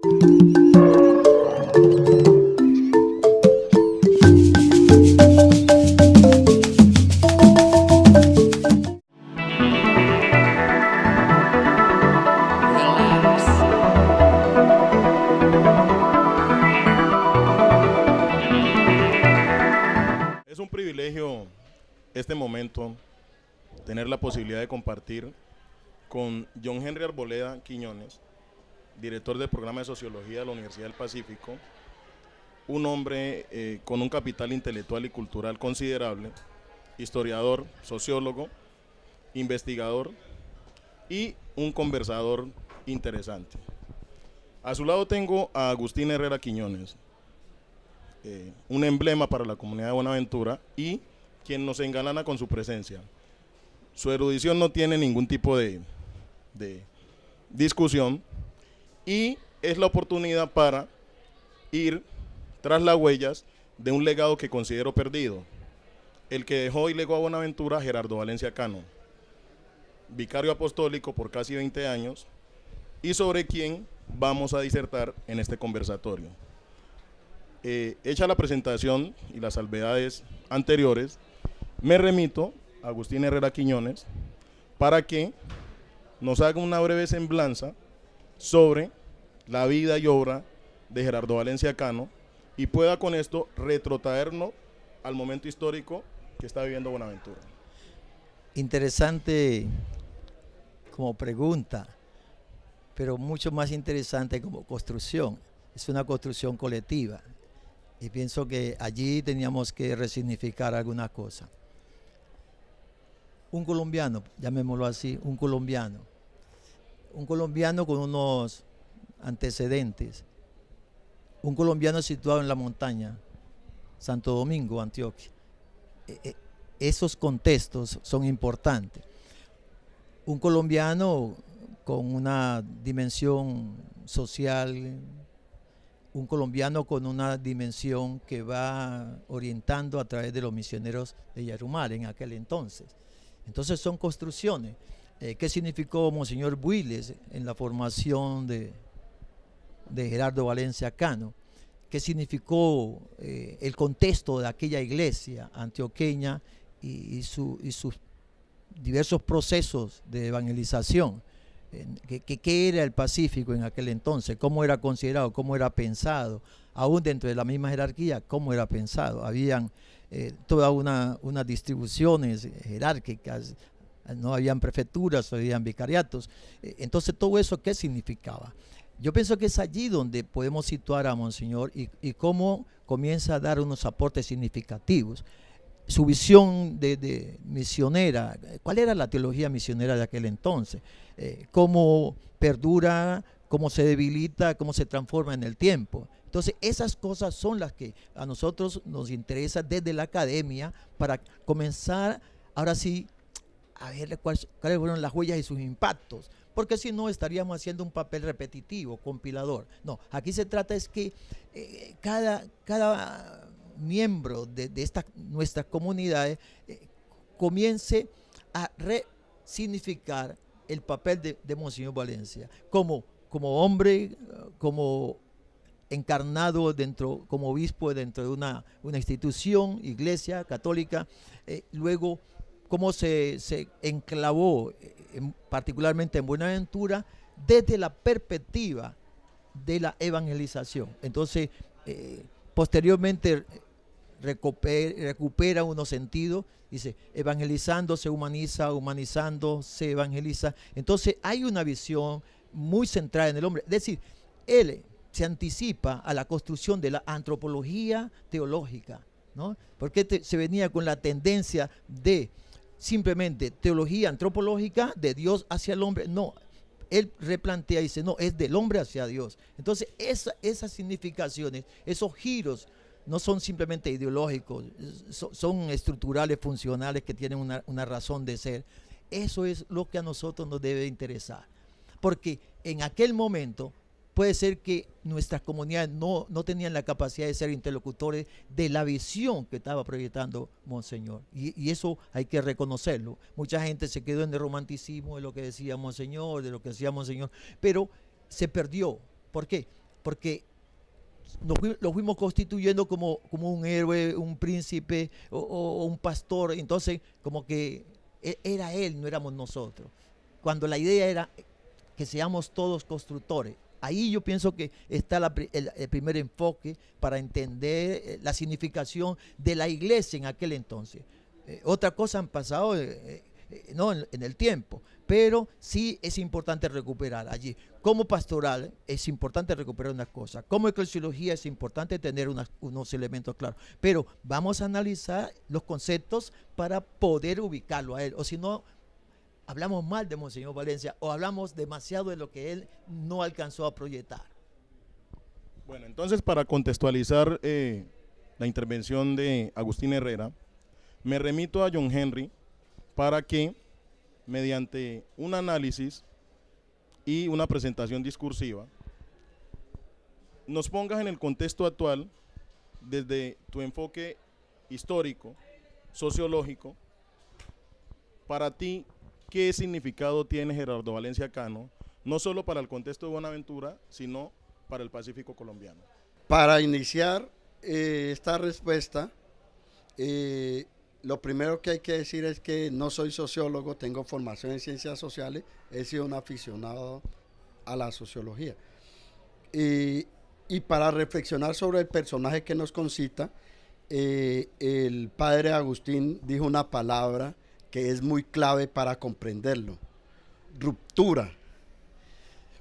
Es un privilegio este momento tener la posibilidad de compartir con John Henry Arboleda Quiñones, director del programa de Sociología de la Universidad del Pacífico, un hombre con un capital intelectual y cultural considerable, historiador, sociólogo, investigador y un conversador interesante. A su lado tengo a Agustín Herrera Quiñones, un emblema para la comunidad de Buenaventura y quien nos engalana con su presencia. Su erudición no tiene ningún tipo de discusión y es la oportunidad para ir tras las huellas de un legado que considero perdido, el que dejó y legó a Buenaventura Gerardo Valencia Cano, vicario apostólico por casi 20 años y sobre quien vamos a disertar en este conversatorio. Hecha la presentación y las salvedades anteriores, me remito a Agustín Herrera Quiñones para que nos haga una breve semblanza sobre la vida y obra de Gerardo Valencia Cano y pueda con esto retrotraernos al momento histórico que está viviendo Buenaventura. Interesante como pregunta, pero mucho más interesante como construcción. Es una construcción colectiva y pienso que allí teníamos que resignificar alguna cosa. Un colombiano, llamémoslo así, un colombiano con unos antecedentes, un colombiano situado en la montaña, Santo Domingo, Antioquia. Esos contextos son importantes. Un colombiano con una dimensión social, un colombiano con una dimensión que va orientando a través de los misioneros de Yarumal en aquel entonces. Entonces son construcciones. ¿Qué significó Monseñor Builes en la formación de Gerardo Valencia Cano? ¿Qué significó el contexto de aquella iglesia antioqueña y sus diversos procesos de evangelización? ¿Qué era el Pacífico en aquel entonces? ¿Cómo era considerado? ¿Cómo era pensado? Aún dentro de la misma jerarquía, ¿cómo era pensado? Habían todas unas distribuciones jerárquicas, no habían prefecturas, habían vicariatos. Entonces, ¿todo eso qué significaba? Yo pienso que es allí donde podemos situar a Monseñor y cómo comienza a dar unos aportes significativos. Su visión de misionera, ¿cuál era la teología misionera de aquel entonces? ¿Cómo perdura, cómo se debilita, cómo se transforma en el tiempo? Entonces, esas cosas son las que a nosotros nos interesa desde la academia para comenzar, ahora sí, a ver cuáles fueron las huellas y sus impactos. Porque si no estaríamos haciendo un papel repetitivo, compilador. No, aquí se trata es que cada miembro de nuestras comunidades comience a resignificar el papel de Monseñor Valencia como hombre, como encarnado dentro, como obispo dentro de una institución, iglesia católica, luego cómo se enclavó particularmente en Buenaventura desde la perspectiva de la evangelización. Entonces, posteriormente recupera unos sentidos, dice, evangelizando se humaniza, humanizando se evangeliza. Entonces hay una visión muy centrada en el hombre. Es decir, él se anticipa a la construcción de la antropología teológica, ¿no? Porque se venía con la tendencia de simplemente teología antropológica de Dios hacia el hombre. No, él replantea y dice, no, es del hombre hacia Dios. Entonces, esas significaciones, esos giros, no son simplemente ideológicos, son estructurales, funcionales, que tienen una razón de ser. Eso es lo que a nosotros nos debe interesar. Porque en aquel momento puede ser que nuestras comunidades no tenían la capacidad de ser interlocutores de la visión que estaba proyectando Monseñor. Y eso hay que reconocerlo. Mucha gente se quedó en el romanticismo de lo que decía Monseñor, de lo que decía Monseñor, pero se perdió. ¿Por qué? porque lo fuimos constituyendo como un héroe, un príncipe o un pastor. Entonces, como que era él, no éramos nosotros. Cuando la idea era que seamos todos constructores. Ahí yo pienso que está el primer enfoque para entender la significación de la iglesia en aquel entonces. Otras cosas han pasado no en el tiempo, pero sí es importante recuperar allí. Como pastoral es importante recuperar unas cosas. Como eclesiología es importante tener unos elementos claros. Pero vamos a analizar los conceptos para poder ubicarlo a él. O si no, hablamos mal de Monseñor Valencia o hablamos demasiado de lo que él no alcanzó a proyectar. Bueno, entonces para contextualizar la intervención de Agustín Herrera, me remito a John Henry para que, mediante un análisis y una presentación discursiva, nos pongas en el contexto actual desde tu enfoque histórico, sociológico. Para ti, ¿qué significado tiene Gerardo Valencia Cano, no solo para el contexto de Buenaventura, sino para el Pacífico colombiano? Para iniciar esta respuesta, lo primero que hay que decir es que no soy sociólogo, tengo formación en ciencias sociales, he sido un aficionado a la sociología. Y para reflexionar sobre el personaje que nos concita, el padre Agustín dijo una palabra que es muy clave para comprenderlo: ruptura.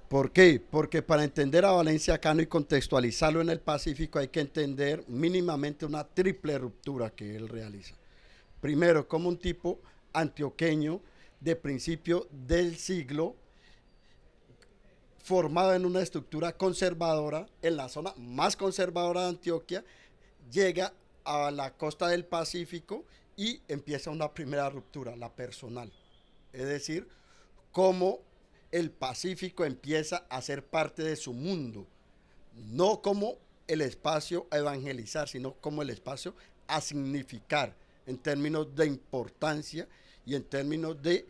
¿Por qué? Porque para entender a Valencia Cano y contextualizarlo en el Pacífico hay que entender mínimamente una triple ruptura que él realiza. Primero, como un tipo antioqueño de principio del siglo, formado en una estructura conservadora, en la zona más conservadora de Antioquia, llega a la costa del Pacífico y empieza una primera ruptura, la personal. Es decir, cómo el Pacífico empieza a ser parte de su mundo, no como el espacio a evangelizar, sino como el espacio a significar, en términos de importancia y en términos de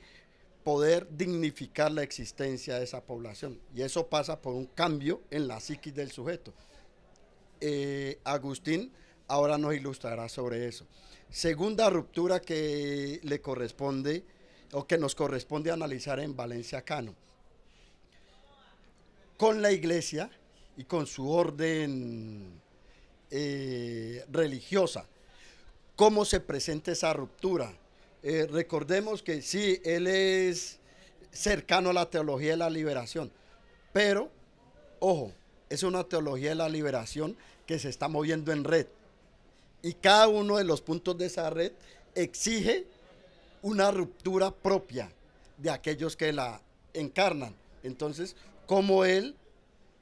poder dignificar la existencia de esa población. Y eso pasa por un cambio en la psiquis del sujeto. Agustín ahora nos ilustrará sobre eso. Segunda ruptura que le corresponde, o que nos corresponde analizar en Valencia Cano. Con la iglesia y con su orden religiosa, ¿cómo se presenta esa ruptura? Recordemos que sí, él es cercano a la teología de la liberación, pero, ojo, es una teología de la liberación que se está moviendo en red, y cada uno de los puntos de esa red exige una ruptura propia de aquellos que la encarnan. Entonces, ¿cómo él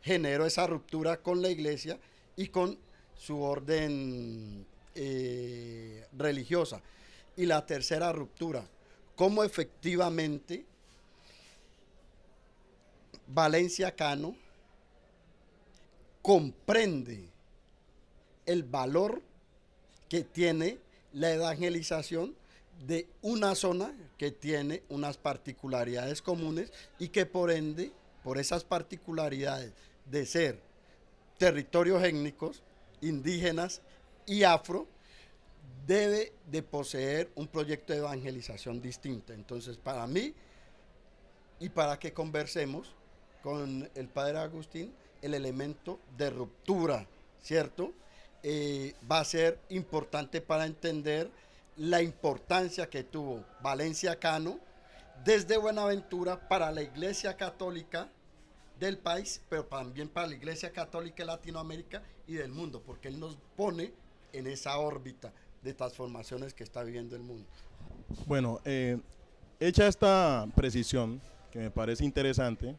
generó esa ruptura con la iglesia y con su orden religiosa? Y la tercera ruptura, cómo efectivamente Valencia Cano comprende el valor que tiene la evangelización de una zona que tiene unas particularidades comunes y que por ende, por esas particularidades de ser territorios étnicos, indígenas y afro, debe de poseer un proyecto de evangelización distinto. Entonces, para mí, y para que conversemos con el padre Agustín, el elemento de ruptura, ¿cierto? Va a ser importante para entender la importancia que tuvo Valencia Cano desde Buenaventura para la Iglesia Católica del país, pero también para la Iglesia Católica de Latinoamérica y del mundo, porque él nos pone en esa órbita de transformaciones que está viviendo el mundo. Bueno, hecha esta precisión, que me parece interesante,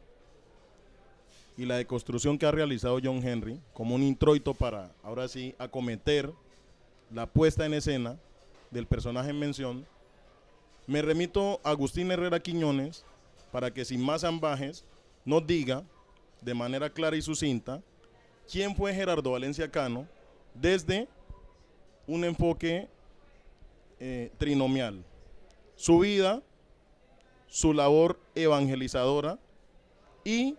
y la deconstrucción que ha realizado John Henry como un introito para, ahora sí, acometer la puesta en escena del personaje en mención, me remito a Agustín Herrera Quiñones para que sin más ambajes nos diga de manera clara y sucinta quién fue Gerardo Valencia Cano desde un enfoque trinomial: su vida, su labor evangelizadora y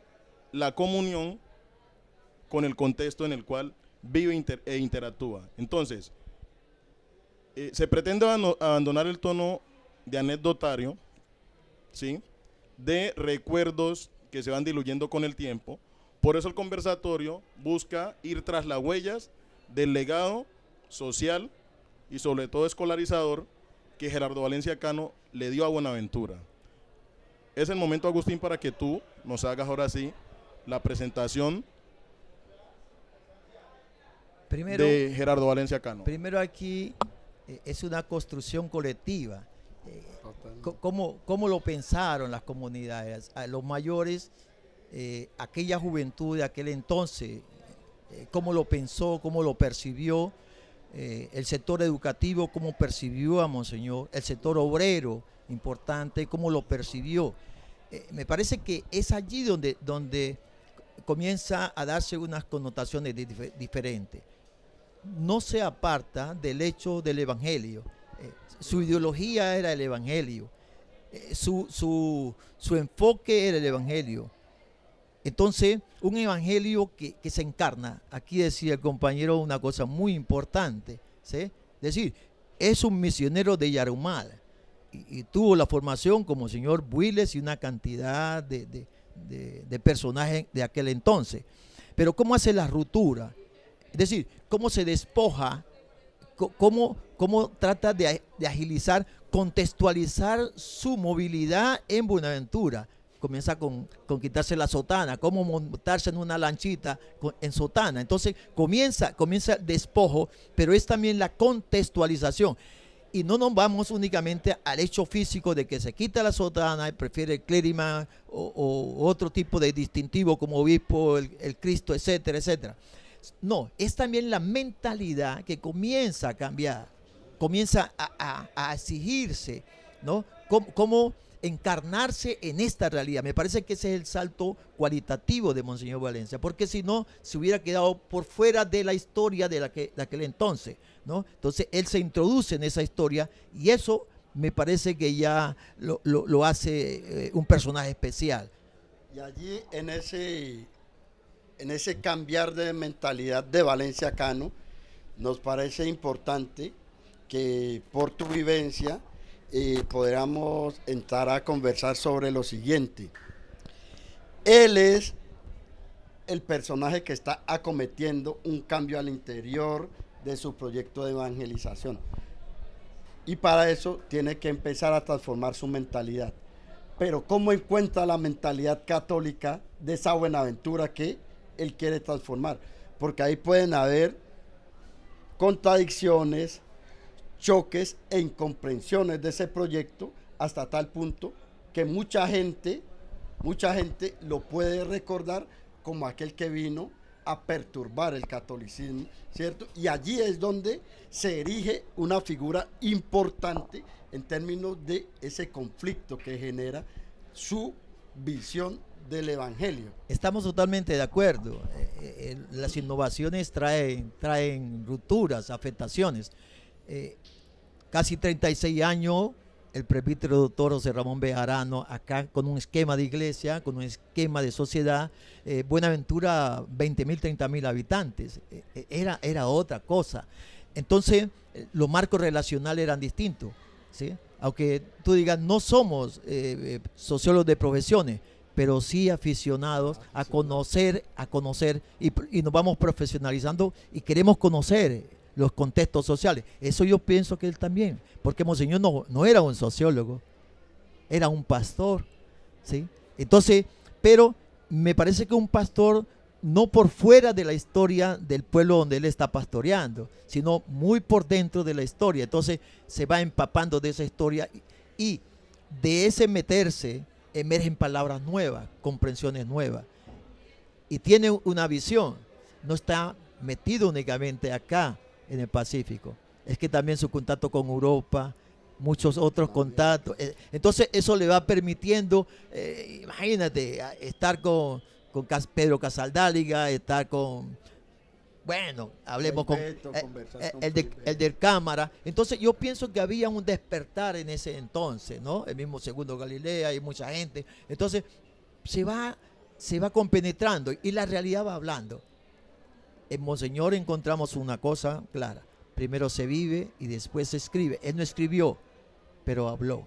la comunión con el contexto en el cual vive e interactúa. Entonces, se pretende abandonar el tono de anecdotario, ¿sí?, de recuerdos que se van diluyendo con el tiempo. Por eso el conversatorio busca ir tras las huellas del legado social y sobre todo escolarizador que Gerardo Valencia Cano le dio a Buenaventura. Es el momento, Agustín, para que tú nos hagas ahora sí la presentación de Gerardo Valencia Cano. Primero aquí es una construcción colectiva. ¿Cómo lo pensaron las comunidades? A los mayores, aquella juventud de aquel entonces, cómo lo pensó, cómo lo percibió, el sector educativo, cómo percibió a Monseñor, el sector obrero, importante, cómo lo percibió. Me parece que es allí donde comienza a darse unas connotaciones diferentes. No se aparta del hecho del Evangelio. Su ideología era el Evangelio, su enfoque era el Evangelio. Entonces, un Evangelio que se encarna. Aquí decía el compañero una cosa muy importante, ¿sí? Es decir, es un misionero de Yarumal y tuvo la formación como señor Builes y una cantidad de personajes de aquel entonces. Pero ¿cómo hace la ruptura? Es decir, ¿cómo se despoja? ¿Cómo trata de agilizar, contextualizar su movilidad en Buenaventura? Comienza con quitarse la sotana, cómo montarse en una lanchita en sotana. Entonces comienza el despojo, pero es también la contextualización. Y no nos vamos únicamente al hecho físico de que se quita la sotana y prefiere el clériman o otro tipo de distintivo como obispo, el Cristo, etcétera, etcétera. No, es también la mentalidad que comienza a cambiar, comienza a exigirse, ¿no? ¿Cómo encarnarse en esta realidad? Me parece que ese es el salto cualitativo de Monseñor Valencia, porque si no, se hubiera quedado por fuera de la historia de aquel entonces, ¿no? Entonces, él se introduce en esa historia y eso me parece que ya lo hace un personaje especial. Y allí, en ese cambiar de mentalidad de Valencia Cano, nos parece importante que por tu vivencia podamos entrar a conversar sobre lo siguiente. Él es el personaje que está acometiendo un cambio al interior de su proyecto de evangelización. Y para eso tiene que empezar a transformar su mentalidad. Pero ¿cómo encuentra la mentalidad católica de esa Buenaventura que él quiere transformar? Porque ahí pueden haber contradicciones, choques e incomprensiones de ese proyecto hasta tal punto que mucha gente lo puede recordar como aquel que vino a perturbar el catolicismo, ¿cierto? Y allí es donde se erige una figura importante en términos de ese conflicto que genera su visión del Evangelio. Estamos totalmente de acuerdo. Las innovaciones traen rupturas, afectaciones. Casi 36 años, el presbítero doctor José Ramón Bejarano, acá con un esquema de iglesia, con un esquema de sociedad, Buenaventura 20.000, 30.000 habitantes, era otra cosa. Entonces, los marcos relacionales eran distintos, ¿sí? Aunque tú digas, no somos sociólogos de profesiones, pero sí aficionados a conocer y nos vamos profesionalizando y queremos conocer los contextos sociales. Eso yo pienso que él también, porque Monseñor no era un sociólogo, era un pastor, ¿sí? Entonces, pero me parece que un pastor no por fuera de la historia del pueblo donde él está pastoreando, sino muy por dentro de la historia. Entonces se va empapando de esa historia y de ese meterse emergen palabras nuevas, comprensiones nuevas. Y tiene una visión, no está metido únicamente acá en el Pacífico, es que también su contacto con Europa, muchos otros contactos. Entonces eso le va permitiendo, imagínate, estar con Pedro Casaldáliga, estar con, bueno, hablemos con el del Cámara. Entonces yo pienso que había un despertar en ese entonces, ¿no? El mismo Segundo Galilea, hay mucha gente. Entonces se va compenetrando y la realidad va hablando. en Monseñor encontramos una cosa clara. Primero se vive y después se escribe. Él no escribió, pero habló.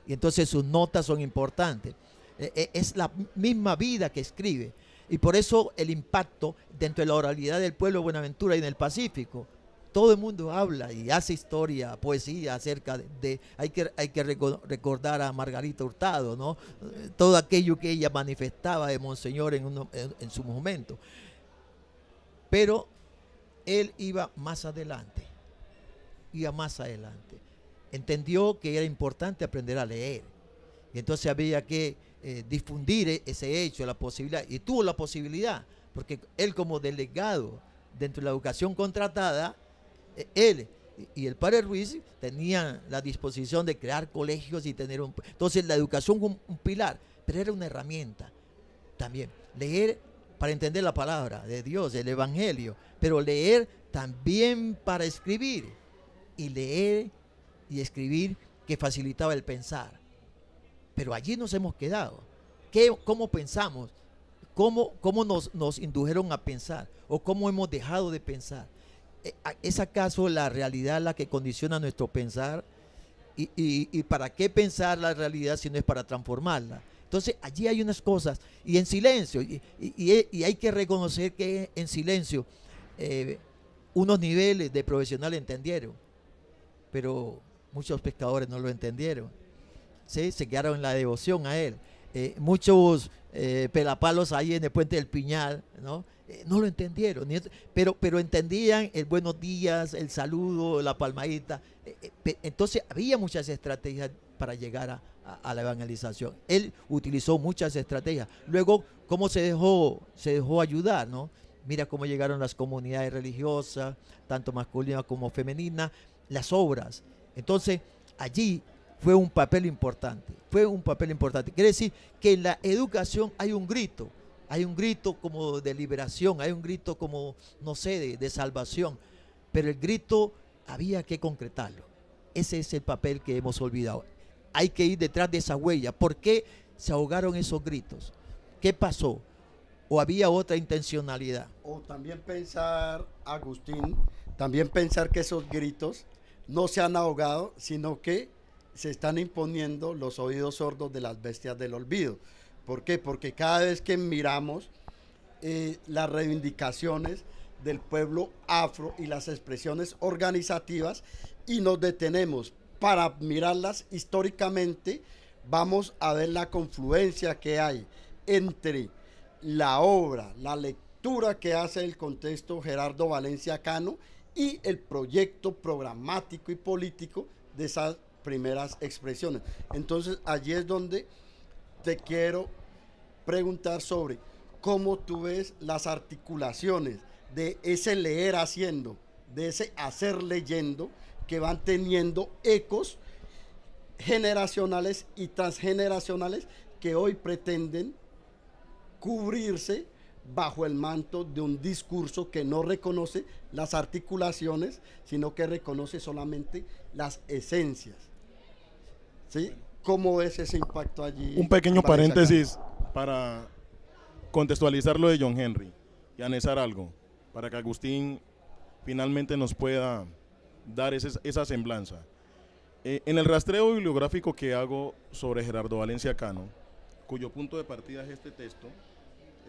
Y entonces sus notas son importantes. Es la misma vida que escribe. Y por eso el impacto dentro de la oralidad del pueblo de Buenaventura y en el Pacífico. Todo el mundo habla y hace historia, poesía acerca hay que recordar a Margarita Hurtado, ¿no? Todo aquello que ella manifestaba de Monseñor en su momento. Pero él iba más adelante, entendió que era importante aprender a leer, y entonces había que difundir ese hecho, la posibilidad, y tuvo la posibilidad, porque él como delegado dentro de la educación contratada, él y el padre Ruiz tenían la disposición de crear colegios y tener entonces la educación fue un pilar, pero era una herramienta también, leer para entender la palabra de Dios, el evangelio, pero leer también para escribir, y leer y escribir que facilitaba el pensar. Pero allí nos hemos quedado. ¿Cómo pensamos? ¿Cómo nos indujeron a pensar? ¿O cómo hemos dejado de pensar? ¿Es acaso la realidad la que condiciona nuestro pensar? ¿Y para qué pensar la realidad si no es para transformarla? Entonces allí hay unas cosas, y en silencio, y hay que reconocer que en silencio unos niveles de profesional entendieron, pero muchos pescadores no lo entendieron, ¿sí? Se quedaron en la devoción a él. Muchos pelapalos ahí en el puente del Piñal, ¿no? No lo entendieron, pero entendían el buenos días, el saludo, la palmadita. Entonces había muchas estrategias para llegar a la evangelización. Él utilizó muchas estrategias. Luego, ¿cómo se dejó ayudar, no? Mira cómo llegaron las comunidades religiosas, tanto masculinas como femeninas, las obras. Entonces, allí fue un papel importante. Quiere decir que en la educación hay un grito como de liberación, hay un grito como, no sé, de salvación, pero el grito había que concretarlo. Ese es el papel que hemos olvidado. Hay que ir detrás de esa huella. ¿Por qué se ahogaron esos gritos? ¿Qué pasó? ¿O había otra intencionalidad? O también pensar, Agustín, que esos gritos no se han ahogado, sino que se están imponiendo los oídos sordos de las bestias del olvido. ¿Por qué? Porque cada vez que miramos las reivindicaciones del pueblo afro y las expresiones organizativas y nos detenemos para mirarlas históricamente, vamos a ver la confluencia que hay entre la obra, la lectura que hace el contexto Gerardo Valencia Cano y el proyecto programático y político de esas primeras expresiones. Entonces allí es donde te quiero preguntar sobre cómo tú ves las articulaciones de ese leer haciendo, de ese hacer leyendo, que van teniendo ecos generacionales y transgeneracionales que hoy pretenden cubrirse bajo el manto de un discurso que no reconoce las articulaciones, sino que reconoce solamente las esencias. ¿Sí? ¿Cómo ves ese impacto allí? Un pequeño paréntesis para contextualizar lo de John Henry y anexar algo, para que Agustín finalmente nos pueda dar esa semblanza. En el rastreo bibliográfico que hago sobre Gerardo Valencia Cano, cuyo punto de partida es este texto,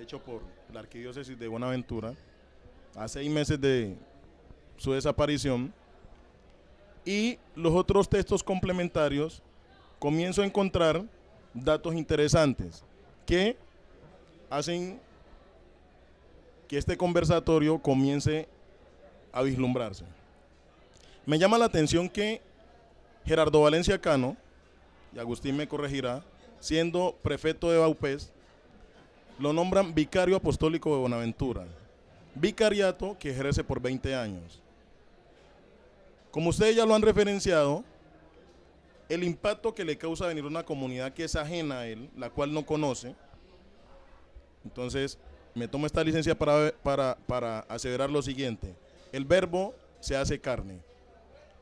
hecho por la Arquidiócesis de Buenaventura, a 6 meses de su desaparición, y los otros textos complementarios, comienzo a encontrar datos interesantes que hacen que este conversatorio comience a vislumbrarse. Me llama la atención que Gerardo Valencia Cano, y Agustín me corregirá, siendo prefecto de Vaupés, lo nombran vicario apostólico de Buenaventura, vicariato que ejerce por 20 años. Como ustedes ya lo han referenciado, el impacto que le causa venir a una comunidad que es ajena a él, la cual no conoce, entonces me tomo esta licencia para aseverar lo siguiente: el verbo se hace carne.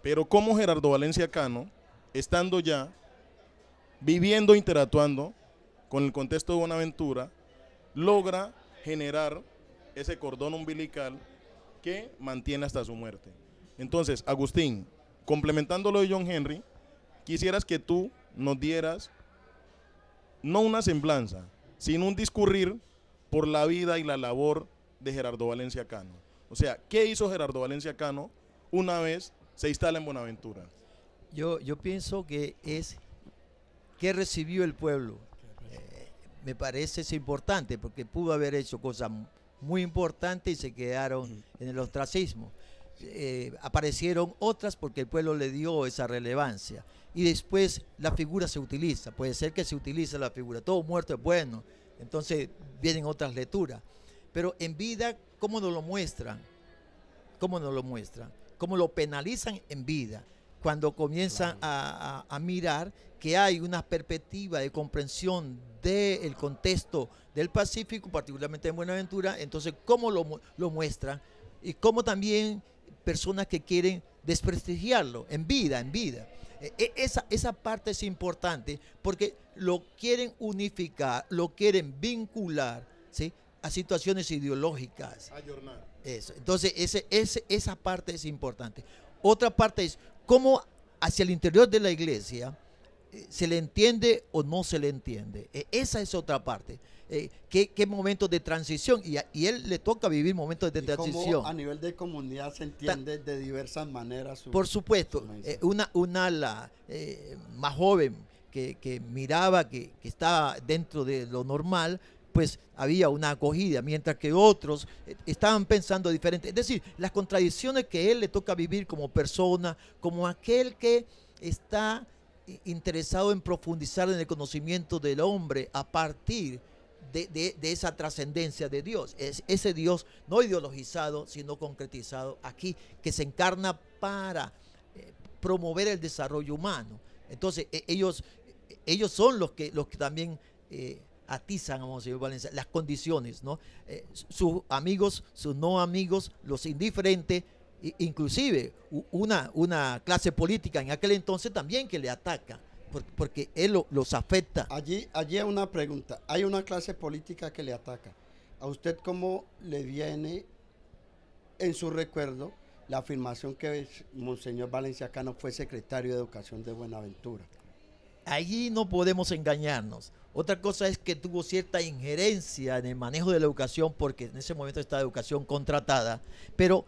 Pero como Gerardo Valencia Cano, estando ya, viviendo, interactuando con el contexto de Buenaventura, logra generar ese cordón umbilical que mantiene hasta su muerte. Entonces, Agustín, complementando lo de John Henry, quisieras que tú nos dieras no una semblanza, sino un discurrir por la vida y la labor de Gerardo Valencia Cano. O sea, ¿qué hizo Gerardo Valencia Cano una vez se instala en Buenaventura? Yo pienso que es que recibió el pueblo. Me parece es importante porque pudo haber hecho cosas muy importantes y se quedaron en el ostracismo. Aparecieron otras porque el pueblo le dio esa relevancia. Y después la figura se utiliza. Puede ser que se utilice la figura. Todo muerto es bueno. Entonces vienen otras lecturas. Pero en vida, ¿cómo nos lo muestran? ¿Cómo nos lo muestran? ¿Cómo lo penalizan en vida? Cuando comienzan a mirar que hay una perspectiva de comprensión del contexto del Pacífico, particularmente en Buenaventura, entonces cómo lo muestran y cómo también personas que quieren desprestigiarlo en vida. Esa parte es importante porque lo quieren unificar, lo quieren vincular, ¿sí?, a situaciones ideológicas. Ayornar. Eso. Entonces, esa parte es importante. Otra parte es cómo hacia el interior de la iglesia se le entiende o no se le entiende. Esa es otra parte. ¿Qué momentos de transición? Y él le toca vivir momentos de transición. Cómo a nivel de comunidad se entiende de diversas maneras. Por supuesto, una más joven que miraba que estaba dentro de lo normal, pues había una acogida, mientras que otros estaban pensando diferente. Es decir, las contradicciones que él le toca vivir como persona, como aquel que está interesado en profundizar en el conocimiento del hombre a partir de esa trascendencia de Dios. Es ese Dios no ideologizado, sino concretizado aquí, que se encarna para promover el desarrollo humano. Entonces, ellos son los que también atizan a Monseñor Valencia las condiciones, ¿no? Sus amigos, sus no amigos, los indiferentes, inclusive una clase política en aquel entonces también que le ataca, porque él los afecta. Allí hay una pregunta. Hay una clase política que le ataca. ¿A usted cómo le viene en su recuerdo la afirmación que Monseñor Valencia Cano fue secretario de Educación de Buenaventura? Allí no podemos engañarnos. Otra cosa es que tuvo cierta injerencia en el manejo de la educación, porque en ese momento estaba educación contratada, pero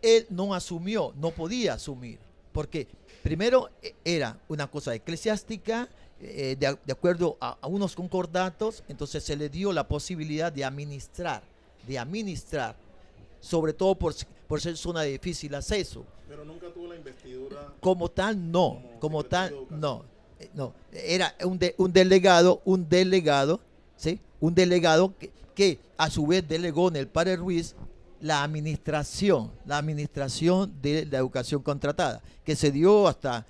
él no asumió, no podía asumir, porque primero era una cosa eclesiástica, de acuerdo a unos concordatos, entonces se le dio la posibilidad de administrar, sobre todo por ser zona de difícil acceso. Pero nunca tuvo la investidura. Como tal, no, no, era un delegado, ¿sí? Un delegado que a su vez delegó en el padre Ruiz la administración de la educación contratada, que se dio hasta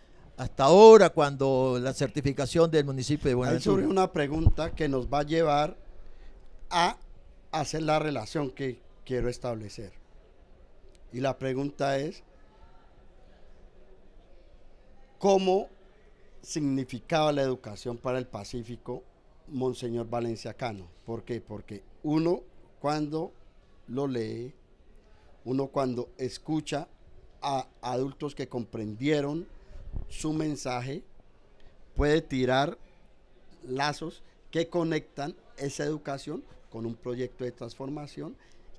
ahora cuando la certificación del municipio de Buenaventura. Ahí surge una pregunta que nos va a llevar a hacer la relación que quiero establecer. Y la pregunta es, ¿cómo significaba la educación para el Pacífico Monseñor Valencia Cano? ¿Por qué? Porque uno cuando lo lee, uno cuando escucha a adultos que comprendieron su mensaje, puede tirar lazos que conectan esa educación con un proyecto de transformación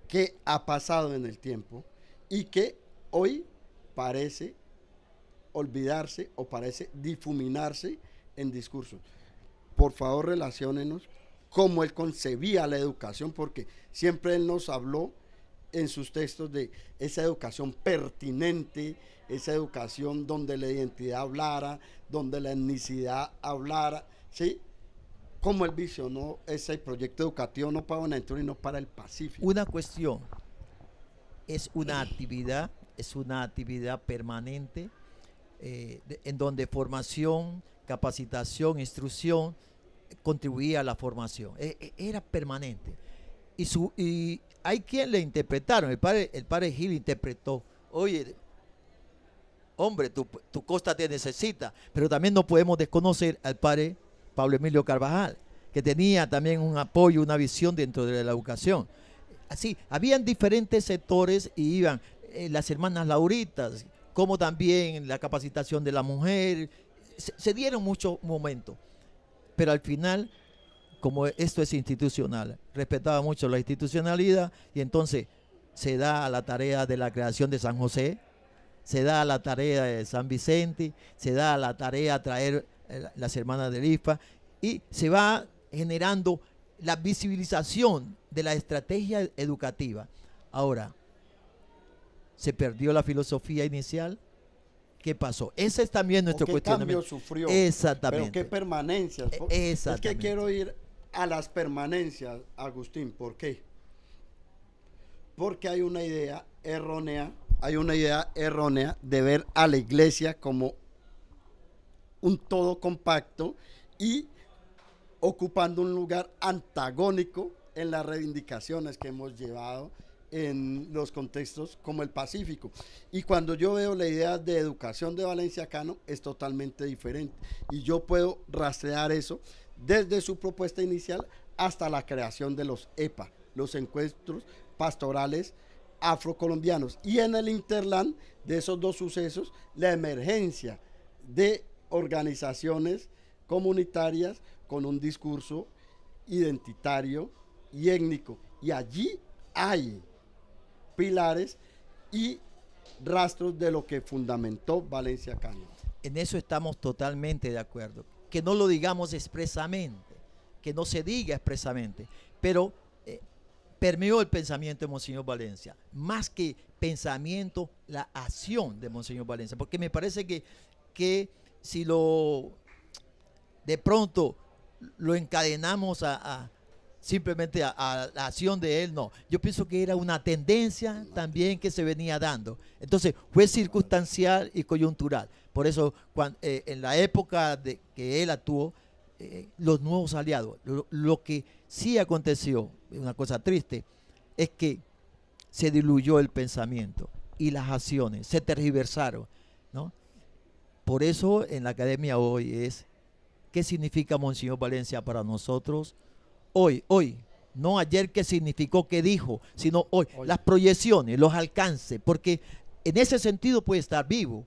que ha pasado en el tiempo y que hoy parece olvidarse o parece difuminarse en discursos. Por favor, relaciónenos cómo él concebía la educación, porque siempre él nos habló en sus textos de esa educación pertinente, esa educación donde la identidad hablara, donde la etnicidad hablara, ¿sí? Cómo él visionó ese proyecto educativo no para Buenaventura y no para el Pacífico. Una cuestión, es una actividad permanente, en donde formación, capacitación, instrucción contribuía a la formación. Era permanente. Y hay quien le interpretaron, el padre Gil interpretó, oye, hombre, tu costa te necesita, pero también no podemos desconocer al padre Pablo Emilio Carvajal, que tenía también un apoyo, una visión dentro de la educación. así, habían diferentes sectores y iban las hermanas Lauritas, como también la capacitación de la mujer, se dieron muchos momentos, pero al final, como esto es institucional, respetaba mucho la institucionalidad y entonces se da a la tarea de la creación de San José, se da a la tarea de San Vicente, se da a la tarea de traer las hermanas del IFA y se va generando la visibilización de la estrategia educativa. Ahora, ¿se perdió la filosofía inicial? ¿Qué pasó? Ese es también nuestro cuestionamiento. ¿Qué cambio sufrió? Exactamente. Pero qué permanencias. Exactamente. Es que quiero ir a las permanencias, Agustín. ¿Por qué? Porque hay una idea errónea de ver a la iglesia como un todo compacto y ocupando un lugar antagónico en las reivindicaciones que hemos llevado en los contextos como el Pacífico. Y cuando yo veo la idea de educación de Valenciacano es totalmente diferente. Y yo puedo rastrear eso desde su propuesta inicial hasta la creación de los EPA, los encuentros pastorales afrocolombianos. Y en el interland de esos dos sucesos, la emergencia de organizaciones comunitarias con un discurso identitario y étnico. Y allí hay pilares y rastros de lo que fundamentó Valenciacano. En eso estamos totalmente de acuerdo. Que no lo digamos expresamente, que no se diga expresamente, pero permeó el pensamiento de Monseñor Valencia. Más que pensamiento, la acción de Monseñor Valencia. Porque me parece que si de pronto lo encadenamos simplemente a la acción de él, no. Yo pienso que era una tendencia también que se venía dando. Entonces, fue circunstancial y coyuntural. Por eso, en la época que él actuó, los nuevos aliados, lo que sí aconteció, una cosa triste, es que se diluyó el pensamiento y las acciones, se tergiversaron, ¿no? Por eso, en la academia hoy es, ¿qué significa Monseñor Valencia para nosotros? Hoy, no ayer qué significó, qué dijo, sino hoy, las proyecciones, los alcances, porque en ese sentido puede estar vivo,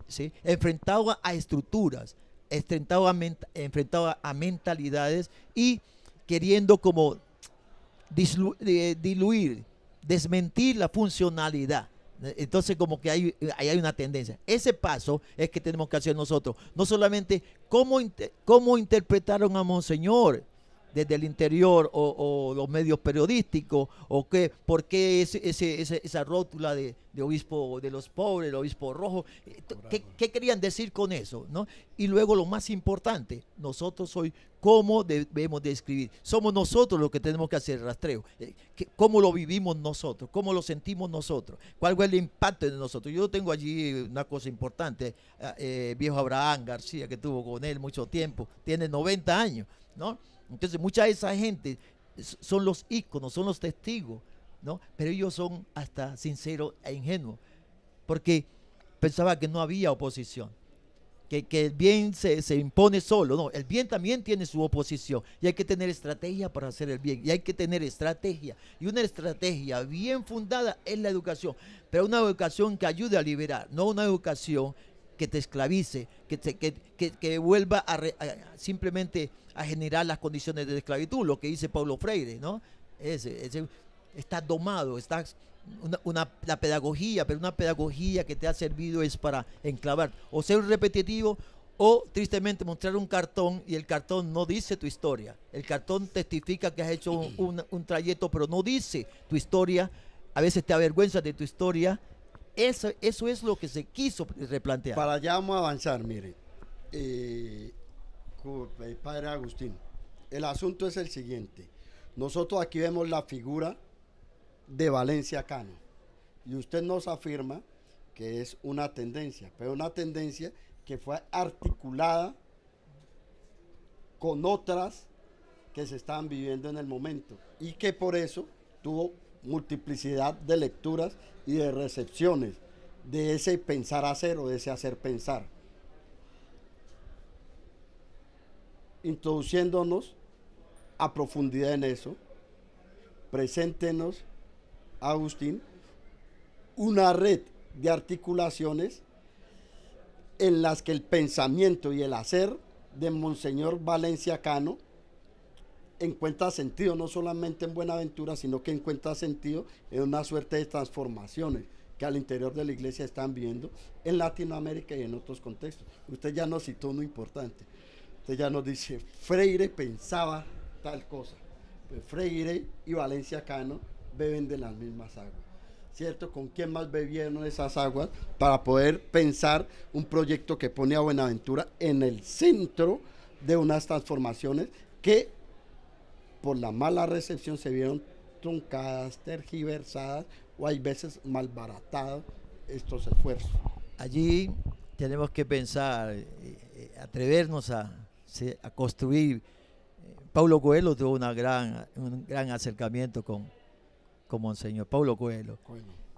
¿sí? Enfrentado a estructuras, enfrentado a mentalidades y queriendo como diluir, desmentir la funcionalidad. Entonces como que hay una tendencia. Ese paso es que tenemos que hacer nosotros. No solamente cómo interpretaron a Monseñor desde el interior o los medios periodísticos, o por qué esa rótula de obispo de los pobres, el obispo rojo, ¿qué querían decir con eso, ¿no? Y luego lo más importante, nosotros hoy, ¿cómo debemos de escribir? Somos nosotros los que tenemos que hacer el rastreo. ¿Cómo lo vivimos nosotros? ¿Cómo lo sentimos nosotros? ¿Cuál fue el impacto de nosotros? Yo tengo allí una cosa importante, viejo Abraham García, que tuvo con él mucho tiempo, tiene 90 años, ¿no? Entonces mucha de esa gente son los íconos, son los testigos, ¿no? Pero ellos son hasta sinceros e ingenuos, porque pensaba que no había oposición, que el bien se impone solo. No, el bien también tiene su oposición y hay que tener estrategia para hacer el bien, y hay que tener estrategia, y una estrategia bien fundada es la educación, pero una educación que ayude a liberar, no una educación que te esclavice, que vuelva simplemente a generar las condiciones de esclavitud, lo que dice Paulo Freire, ¿no? Está domado, la pedagogía, pero una pedagogía que te ha servido es para enclavar, o ser repetitivo, o tristemente mostrar un cartón y el cartón no dice tu historia. El cartón testifica que has hecho un trayecto, pero no dice tu historia. A veces te avergüenzas de tu historia. Eso es lo que se quiso replantear. Para allá vamos a avanzar, mire. Padre Agustín, el asunto es el siguiente. Nosotros aquí vemos la figura de Valenciacano y usted nos afirma que es una tendencia, pero una tendencia que fue articulada con otras que se estaban viviendo en el momento y que por eso tuvo multiplicidad de lecturas y de recepciones de ese pensar hacer o de ese hacer pensar, introduciéndonos a profundidad en eso, preséntenos, Agustín, una red de articulaciones en las que el pensamiento y el hacer de Monseñor Valencia Cano encuentra sentido, no solamente en Buenaventura, sino que encuentra sentido en una suerte de transformaciones que al interior de la iglesia están viendo en Latinoamérica y en otros contextos. Usted ya nos citó uno importante. Usted ya nos dice, Freire pensaba tal cosa. Pues Freire y Valencia Cano beben de las mismas aguas, ¿cierto? ¿Con quién más bebieron esas aguas para poder pensar un proyecto que pone a Buenaventura en el centro de unas transformaciones que por la mala recepción se vieron truncadas, tergiversadas o hay veces malbaratados estos esfuerzos? Allí tenemos que pensar, atrevernos a construir. Paulo Coelho tuvo un gran acercamiento con Monseñor Paulo Coelho.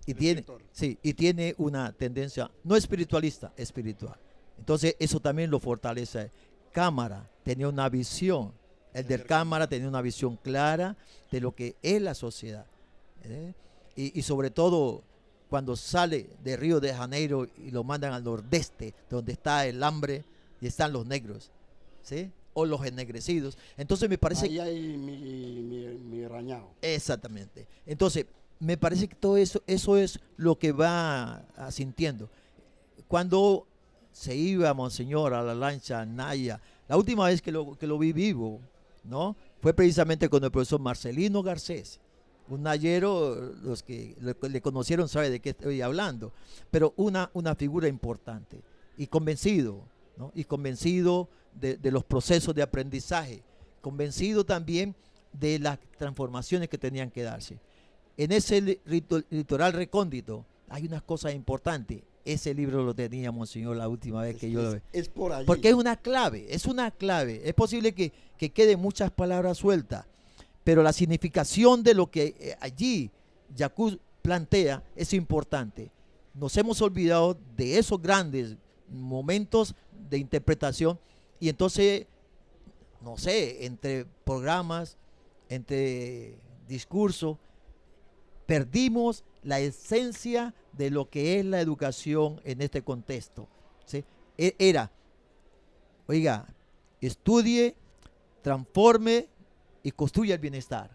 Y tiene una tendencia no espiritualista, espiritual. Entonces eso también lo fortalece. Cámara tenía una visión, el del Cámara tenía una visión clara de lo que es la sociedad. Y sobre todo cuando sale de Río de Janeiro y lo mandan al nordeste, donde está el hambre y están los negros, ¿sí? O los ennegrecidos. Entonces me parece... Ahí hay mi rañado. Exactamente. Entonces, me parece que todo eso es lo que va sintiendo. Cuando se iba Monseñor a la lancha Naya, la última vez que lo vi vivo, ¿no? Fue precisamente con el profesor Marcelino Garcés, un nayero. Los que le conocieron saben de qué estoy hablando, pero una figura importante y convencido, ¿no? Y convencido de los procesos de aprendizaje, convencido también de las transformaciones que tenían que darse. En ese litoral recóndito hay unas cosas importantes. Ese libro lo tenía Monseñor la última vez que yo lo vi. Es por allí. Porque es una clave. Es posible que queden muchas palabras sueltas, pero la significación de lo que allí Yacuz plantea es importante. Nos hemos olvidado de esos grandes momentos de interpretación y entonces, no sé, entre programas, entre discursos, perdimos la esencia de lo que es la educación en este contexto, ¿sí? Era, oiga, estudie, transforme y construya el bienestar.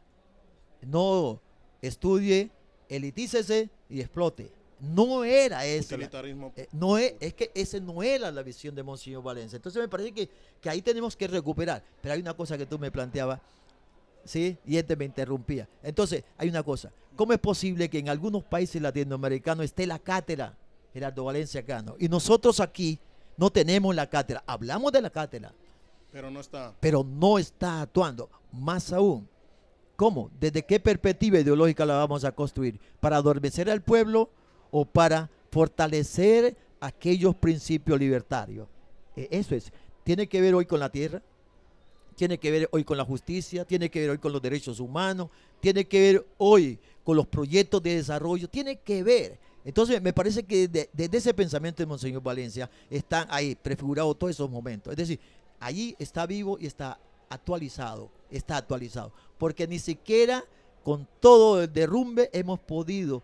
No estudie, elitícese y explote. No era ese. No es que ese no era la visión de Monseñor Valencia. Entonces me parece que ahí tenemos que recuperar. Pero hay una cosa que tú me planteabas, ¿sí? Y este me interrumpía. Entonces, hay una cosa. ¿Cómo es posible que en algunos países latinoamericanos esté la cátedra Gerardo Valencia Cano y nosotros aquí no tenemos la cátedra? Hablamos de la cátedra, pero no está actuando. Más aún, ¿cómo? ¿Desde qué perspectiva ideológica la vamos a construir? ¿Para adormecer al pueblo o para fortalecer aquellos principios libertarios? Eso es. Tiene que ver hoy con la tierra, tiene que ver hoy con la justicia, tiene que ver hoy con los derechos humanos, tiene que ver hoy con los proyectos de desarrollo, tiene que ver. Entonces me parece que desde ese pensamiento de Monseñor Valencia están ahí prefigurados todos esos momentos. Es decir, allí está vivo y está actualizado, porque ni siquiera con todo el derrumbe hemos podido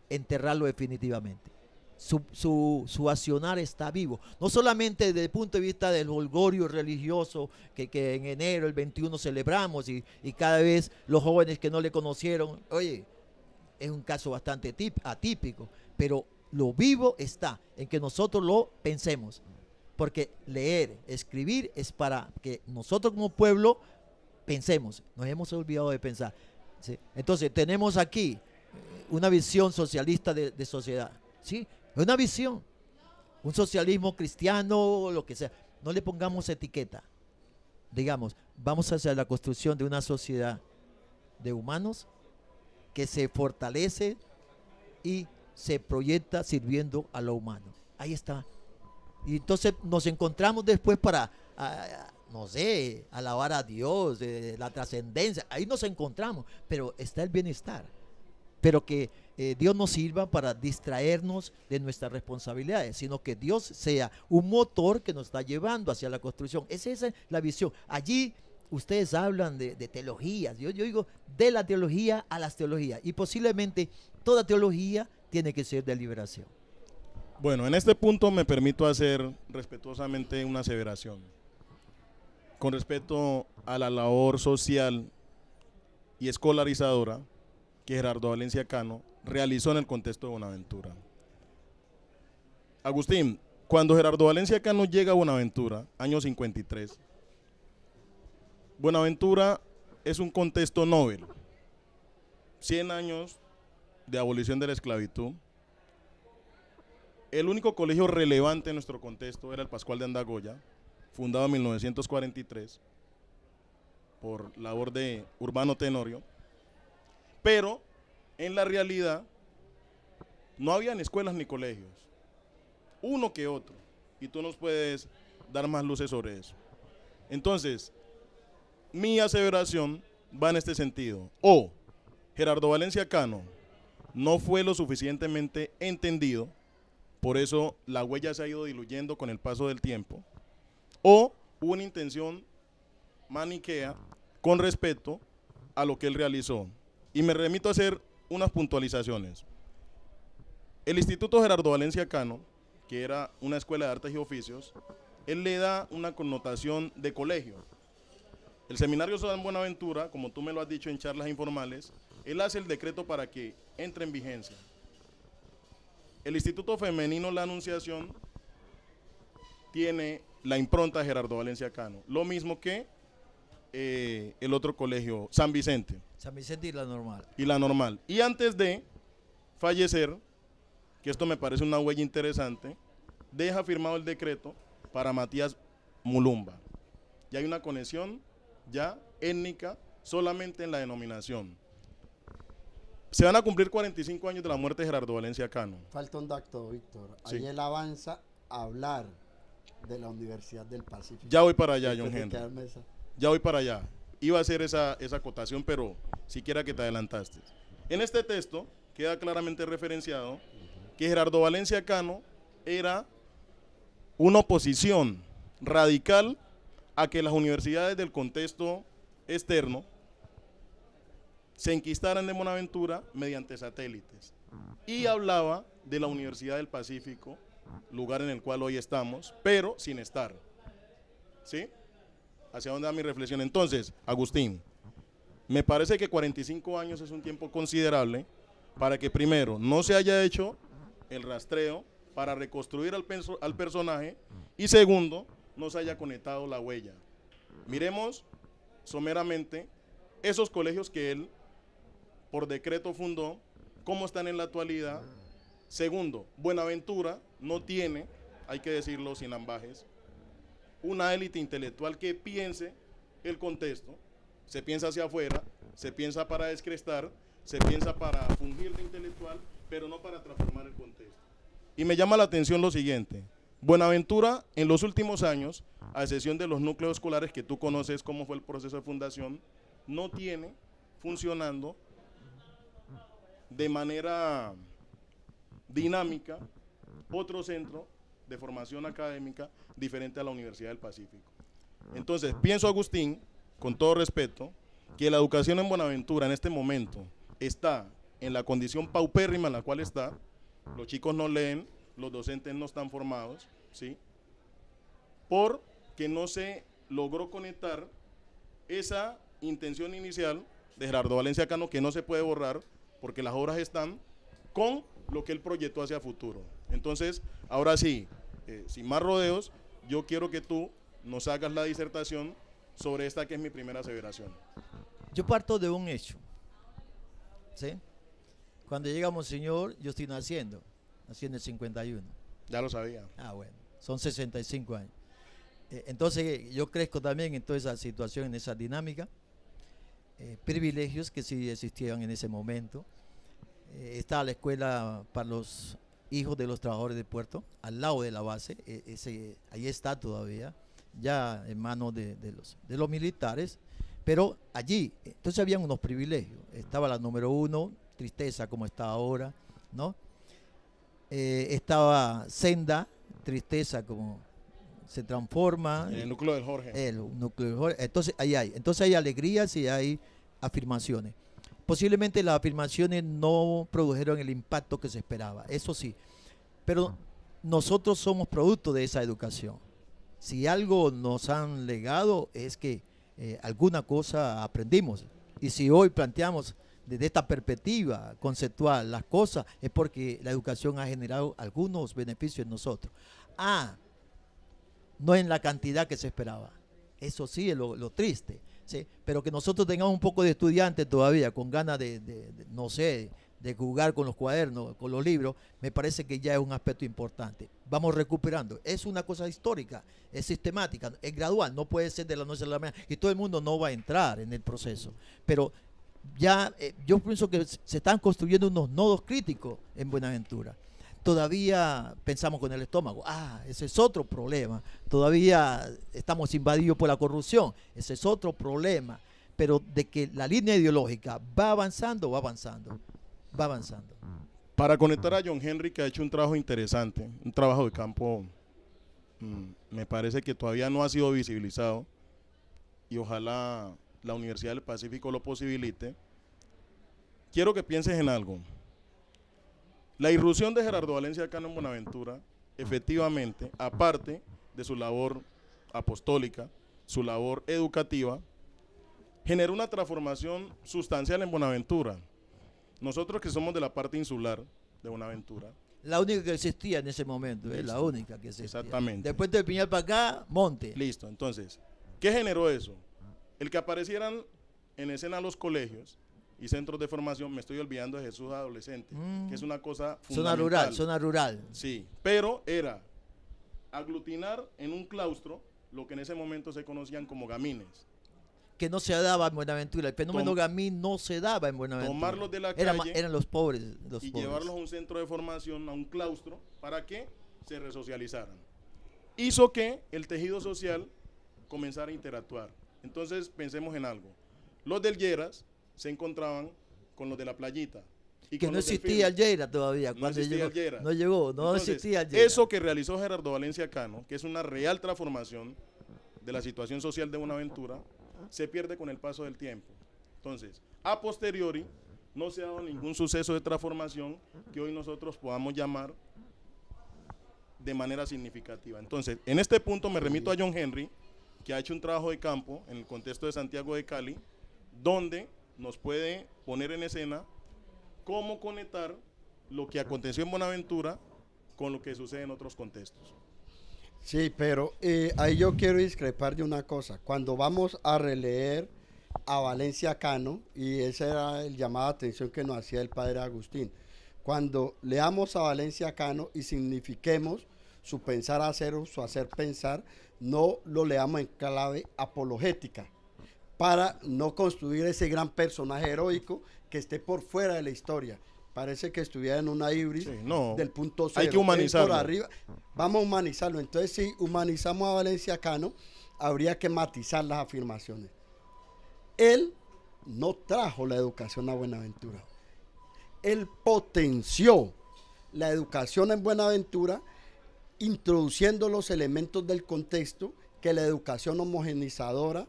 enterrarlo definitivamente. Su accionar está vivo, no solamente desde el punto de vista del holgorio religioso que en enero, el 21 celebramos y cada vez los jóvenes que no le conocieron, oye, es un caso bastante atípico, pero lo vivo está en que nosotros lo pensemos, porque leer, escribir es para que nosotros como pueblo pensemos. Nos hemos olvidado de pensar, ¿sí? Entonces tenemos aquí una visión socialista de sociedad, ¿sí? Una visión, un socialismo cristiano, lo que sea. No le pongamos etiqueta. Digamos, vamos hacia la construcción de una sociedad de humanos que se fortalece y se proyecta sirviendo a lo humano. Ahí está. Y entonces nos encontramos después para, no sé, alabar a Dios, la trascendencia. Ahí nos encontramos, pero está el bienestar. Pero que Dios nos sirva para distraernos de nuestras responsabilidades, sino que Dios sea un motor que nos está llevando hacia la construcción. Esa es la visión. Allí ustedes hablan de teologías. Yo digo de la teología a las teologías. Y posiblemente toda teología tiene que ser de liberación. Bueno, en este punto me permito hacer respetuosamente una aseveración con respecto a la labor social y escolarizadora que Gerardo Valencia Cano realizó en el contexto de Buenaventura. Agustín, cuando Gerardo Valencia Cano llega a Buenaventura, año 53, Buenaventura es un contexto novel, 100 años de abolición de la esclavitud. El único colegio relevante en nuestro contexto era el Pascual de Andagoya, fundado en 1943 por labor de Urbano Tenorio, pero en la realidad no habían escuelas ni colegios, uno que otro, y tú nos puedes dar más luces sobre eso. Entonces, mi aseveración va en este sentido: o Gerardo Valencia Cano no fue lo suficientemente entendido, por eso la huella se ha ido diluyendo con el paso del tiempo, o hubo una intención maniquea con respecto a lo que él realizó. Y me remito a hacer unas puntualizaciones. El Instituto Gerardo Valencia Cano, que era una escuela de artes y oficios, él le da una connotación de colegio. El Seminario San Buenaventura, como tú me lo has dicho en charlas informales, él hace el decreto para que entre en vigencia. El Instituto Femenino La Anunciación tiene la impronta de Gerardo Valencia Cano, lo mismo que el otro colegio, San Vicente. San Vicente y la normal. Y la normal. Y antes de fallecer, que esto me parece una huella interesante, deja firmado el decreto para Matías Mulumba. Y hay una conexión ya étnica solamente en la denominación. Se van a cumplir 45 años de la muerte de Gerardo Valencia Cano. Falta un dato, Víctor. Sí. Ahí él avanza a hablar de la Universidad del Pacífico. Ya voy para allá, Después John de Henry. quedarme esa- Ya voy para allá. Iba a hacer esa acotación, pero siquiera que te adelantaste. En este texto queda claramente referenciado que Gerardo Valencia Cano era una oposición radical a que las universidades del contexto externo se enquistaran de Buenaventura mediante satélites. Y hablaba de la Universidad del Pacífico, lugar en el cual hoy estamos, pero sin estar. ¿Sí? ¿Hacia dónde va mi reflexión? Entonces, Agustín, me parece que 45 años es un tiempo considerable para que primero no se haya hecho el rastreo para reconstruir al personaje y segundo, no se haya conectado la huella. Miremos someramente esos colegios que él por decreto fundó, cómo están en la actualidad. Segundo, Buenaventura no tiene, hay que decirlo sin ambajes, una élite intelectual que piense el contexto. Se piensa hacia afuera, se piensa para descrestar, se piensa para fungir de intelectual, pero no para transformar el contexto. Y me llama la atención lo siguiente: Buenaventura en los últimos años, a excepción de los núcleos escolares que tú conoces cómo fue el proceso de fundación, no tiene funcionando de manera dinámica otro centro de formación académica diferente a la Universidad del Pacífico. Entonces, pienso, Agustín, con todo respeto, que la educación en Buenaventura en este momento está en la condición paupérrima en la cual está. Los chicos no leen, los docentes no están formados, ¿sí? Porque no se logró conectar esa intención inicial de Gerardo Valencia Cano, que no se puede borrar porque las obras están, con lo que él proyectó hacia futuro. Entonces, ahora sí, sin más rodeos, yo quiero que tú nos hagas la disertación sobre esta que es mi primera aseveración. Yo parto de un hecho, ¿sí? Cuando llega Monseñor, yo estoy naciendo, nací en el 51. Ya lo sabía. Ah, bueno, son 65 años. Entonces yo crezco también en toda esa situación, en esa dinámica, privilegios que sí existían en ese momento. Estaba la escuela para los hijos de los trabajadores del puerto, al lado de la base, ahí está todavía, ya en manos de los militares, pero allí, entonces habían unos privilegios. Estaba la número 1, Tristeza, como está ahora, ¿no? Estaba Senda, Tristeza, como se transforma. En el núcleo del Jorge. El núcleo del Jorge. Entonces hay alegrías y hay afirmaciones. Posiblemente las afirmaciones no produjeron el impacto que se esperaba, eso sí, pero nosotros somos producto de esa educación. Si algo nos han legado es que alguna cosa aprendimos, y si hoy planteamos desde esta perspectiva conceptual las cosas, es porque la educación ha generado algunos beneficios en nosotros. No en la cantidad que se esperaba, eso sí es lo triste. Sí, pero que nosotros tengamos un poco de estudiantes todavía con ganas no sé, de jugar con los cuadernos, con los libros, me parece que ya es un aspecto importante. Vamos recuperando. Es una cosa histórica, es sistemática, es gradual, no puede ser de la noche a la mañana y todo el mundo no va a entrar en el proceso. Pero ya yo pienso que se están construyendo unos nodos críticos en Buenaventura. Todavía pensamos con el estómago, ese es otro problema, todavía estamos invadidos por la corrupción, ese es otro problema, pero de que la línea ideológica va avanzando, va avanzando, va avanzando. Para conectar a John Henry, que ha hecho un trabajo interesante, un trabajo de campo, me parece que todavía no ha sido visibilizado, y ojalá la Universidad del Pacífico lo posibilite. Quiero que pienses en algo. La irrupción de Gerardo Valencia Cano en Buenaventura, efectivamente, aparte de su labor apostólica, su labor educativa, generó una transformación sustancial en Buenaventura. Nosotros que somos de la parte insular de Buenaventura. La única que existía en ese momento, la única que existía. Exactamente. Después de Piñal para acá, monte. Listo, entonces, ¿qué generó eso? El que aparecieran en escena los colegios y centros de formación, me estoy olvidando de Jesús Adolescente, que es una cosa fundamental. Zona rural. Sí, pero era aglutinar en un claustro lo que en ese momento se conocían como gamines. Que no se daba en Buenaventura, el fenómeno gamín no se daba en Buenaventura. Tomarlos de la calle eran los pobres. Llevarlos a un centro de formación, a un claustro, para que se resocializaran. Hizo que el tejido social comenzara a interactuar. Entonces pensemos en algo. Los del Lleras se encontraban con los de la Playita. Y que no existía el Lleras todavía. No existía el Lleras. No llegó, Entonces, existía el Lleras. Eso que realizó Gerardo Valencia Cano, que es una real transformación de la situación social de Buenaventura, se pierde con el paso del tiempo. Entonces, a posteriori, no se ha dado ningún suceso de transformación que hoy nosotros podamos llamar de manera significativa. Entonces, en este punto me remito a John Henry, que ha hecho un trabajo de campo en el contexto de Santiago de Cali, donde nos puede poner en escena cómo conectar lo que aconteció en Buenaventura con lo que sucede en otros contextos. Sí, pero ahí yo quiero discrepar de una cosa. Cuando vamos a releer a Valencia Cano, y ese era el llamado de atención que nos hacía el padre Agustín, cuando leamos a Valencia Cano y signifiquemos su pensar hacer o su hacer pensar, no lo leamos en clave apologética, para no construir ese gran personaje heroico que esté por fuera de la historia. Parece que estuviera en una híbrida del punto cero. Hay que humanizarlo. Por arriba. Vamos a humanizarlo. Entonces, si humanizamos a Valencia Cano, habría que matizar las afirmaciones. Él no trajo la educación a Buenaventura. Él potenció la educación en Buenaventura, introduciendo los elementos del contexto que la educación homogenizadora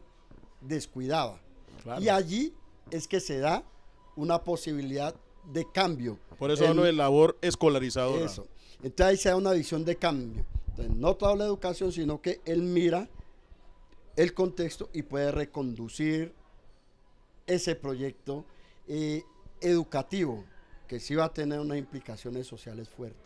descuidaba. Claro. Y allí es que se da una posibilidad de cambio. Por eso hablo de labor escolarizadora. Eso. Entonces ahí se da una visión de cambio. Entonces, no toda la educación, sino que él mira el contexto y puede reconducir ese proyecto educativo, que sí va a tener unas implicaciones sociales fuertes.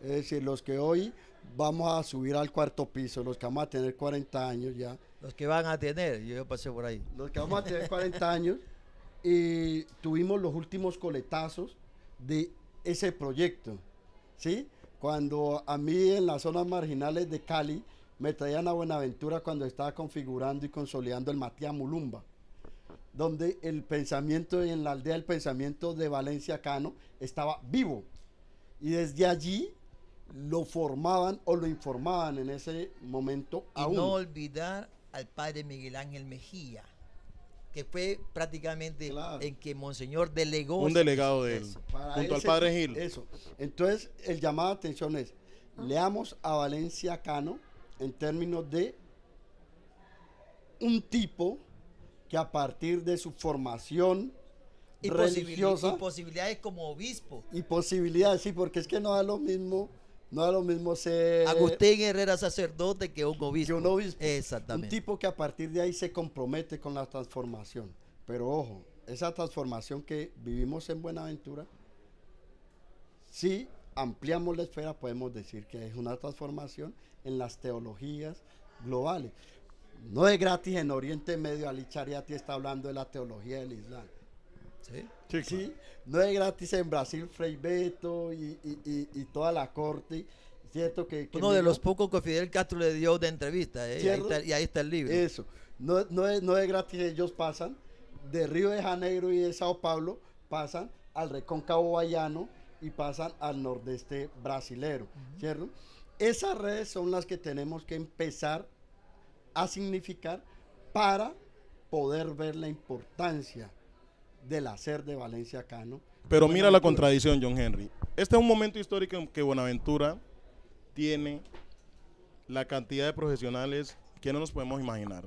Es decir, los que hoy vamos a subir al cuarto piso, los que vamos a tener 40 años ya. Los que van a tener, yo pasé por ahí. Los que vamos a tener 40 años, y tuvimos los últimos coletazos de ese proyecto, ¿sí? Cuando a mí en las zonas marginales de Cali me traían a Buenaventura cuando estaba configurando y consolidando el Matías Mulumba, donde el pensamiento, en la aldea el pensamiento de Valencia Cano estaba vivo, y desde allí lo formaban o lo informaban en ese momento aún. Y no olvidar al padre Miguel Ángel Mejía, que fue prácticamente en que Monseñor delegó. Un delegado de él, junto al padre Gil. Eso. Entonces, el llamado de atención es, leamos a Valencia Cano en términos de un tipo que a partir de su formación religiosa y posibilidades como obispo. y posibilidades, sí, porque es que no da lo mismo, no da lo mismo ser Agustín Herrera sacerdote que un obispo. que un obispo. Exactamente. Un tipo que a partir de ahí se compromete con la transformación. Pero ojo, esa transformación que vivimos en Buenaventura, si ampliamos la esfera, podemos decir que es una transformación en las teologías globales. No es gratis en Oriente Medio, Ali Chariati está hablando de la teología del Islam. Sí. Sí, Sí, no es gratis en Brasil, Frei Beto y toda la corte, ¿cierto? Que Uno de los pocos que Fidel Castro le dio de entrevista, y ahí está el libro. Eso, no es gratis, ellos pasan de Río de Janeiro y de Sao Paulo, pasan al Recóncavo Baiano y pasan al nordeste brasilero, ¿cierto? Esas redes son las que tenemos que empezar a significar para poder ver la importancia del hacer de Valencia Cano. Pero mira la contradicción, John Henry. Este es un momento histórico en que Buenaventura tiene la cantidad de profesionales que no nos podemos imaginar.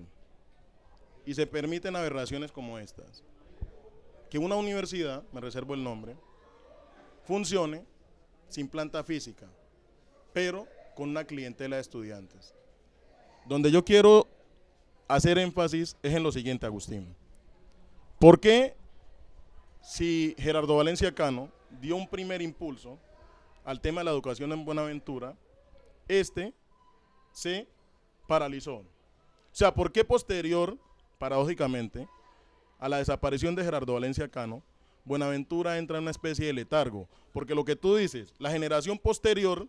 Y se permiten aberraciones como estas. Que una universidad, me reservo el nombre, funcione sin planta física, pero con una clientela de estudiantes. Donde yo quiero hacer énfasis es en lo siguiente, Agustín. ¿Por qué si Gerardo Valencia Cano dio un primer impulso al tema de la educación en Buenaventura, este se paralizó? O sea, ¿por qué posterior, paradójicamente, a la desaparición de Gerardo Valencia Cano, Buenaventura entra en una especie de letargo? Porque lo que tú dices, la generación posterior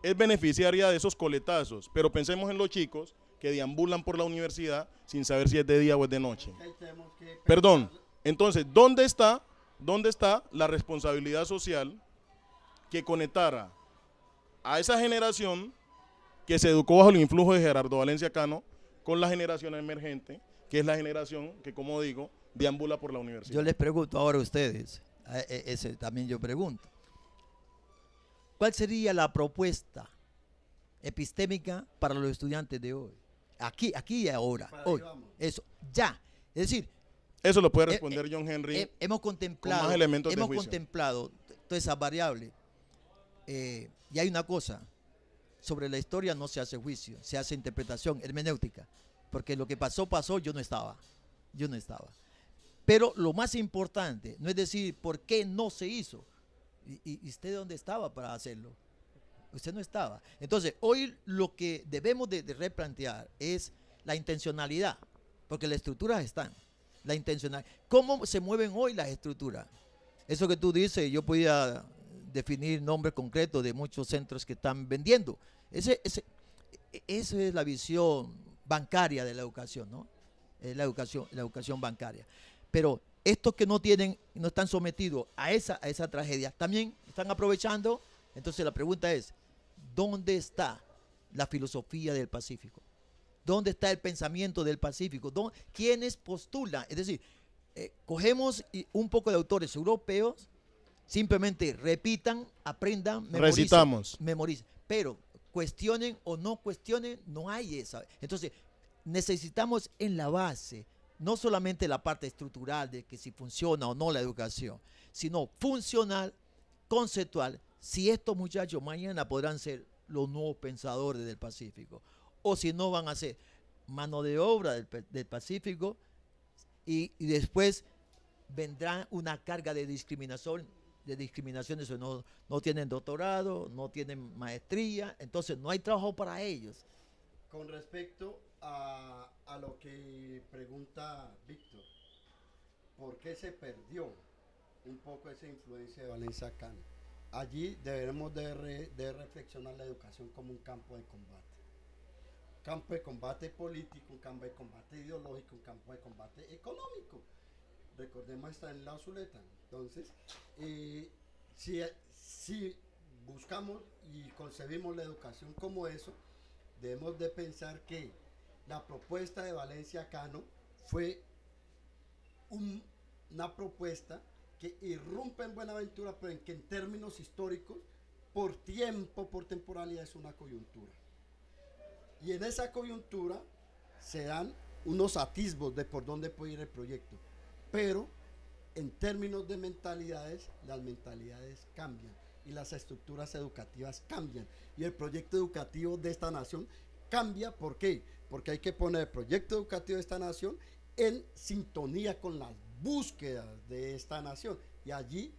es beneficiaria de esos coletazos, pero pensemos en los chicos que deambulan por la universidad sin saber si es de día o es de noche. Perdón, entonces, ¿dónde está la responsabilidad social que conectara a esa generación que se educó bajo el influjo de Gerardo Valencia Cano con la generación emergente, que es la generación que, como digo, deambula por la universidad? Yo les pregunto ahora a ustedes, ese también yo pregunto, ¿cuál sería la propuesta epistémica para los estudiantes de hoy? Aquí y ahora, hoy, eso, ya. Es decir, eso lo puede responder John Henry. Hemos contemplado, con más elementos de juicio. contemplado todas esas variables. Y hay una cosa, sobre la historia no se hace juicio, se hace interpretación, hermenéutica, porque lo que pasó, yo no estaba. Pero lo más importante no es decir por qué no se hizo. ¿Y usted dónde estaba para hacerlo? Usted no estaba. Entonces, hoy lo que debemos de replantear es la intencionalidad, porque las estructuras están. La intencionalidad. ¿Cómo se mueven hoy las estructuras? Eso que tú dices, yo podía definir nombres concretos de muchos centros que están vendiendo. Esa es la visión bancaria de la educación, ¿no? La educación bancaria. Pero estos que no están sometidos a esa tragedia, también están aprovechando. Entonces la pregunta es, ¿dónde está la filosofía del Pacífico? ¿Dónde está el pensamiento del Pacífico? ¿Quiénes postulan? Es decir, cogemos un poco de autores europeos, simplemente repitan, aprendan, memoricen. Pero cuestionen o no cuestionen, no hay esa. Entonces, necesitamos en la base, no solamente la parte estructural de que si funciona o no la educación, sino funcional, conceptual. Si estos muchachos mañana podrán ser los nuevos pensadores del Pacífico, o si no van a ser mano de obra del Pacífico, y después vendrá una carga de discriminación, eso no tienen doctorado, no tienen maestría, entonces no hay trabajo para ellos. Con respecto a lo que pregunta Víctor, ¿por qué se perdió un poco esa influencia de Valencia Cano? Allí debemos de reflexionar la educación como un campo de combate. Campo de combate político, un campo de combate ideológico, un campo de combate económico. Recordemos, está en la Zuleta. Entonces, si buscamos y concebimos la educación como eso, debemos de pensar que la propuesta de Valencia Cano fue una propuesta que irrumpe en Buenaventura, pero que en términos históricos, por tiempo, por temporalidad, es una coyuntura. Y en esa coyuntura se dan unos atisbos de por dónde puede ir el proyecto. Pero en términos de mentalidades, las mentalidades cambian y las estructuras educativas cambian. Y el proyecto educativo de esta nación cambia. ¿Por qué? Porque hay que poner el proyecto educativo de esta nación en sintonía con las búsquedas de esta nación. Y allí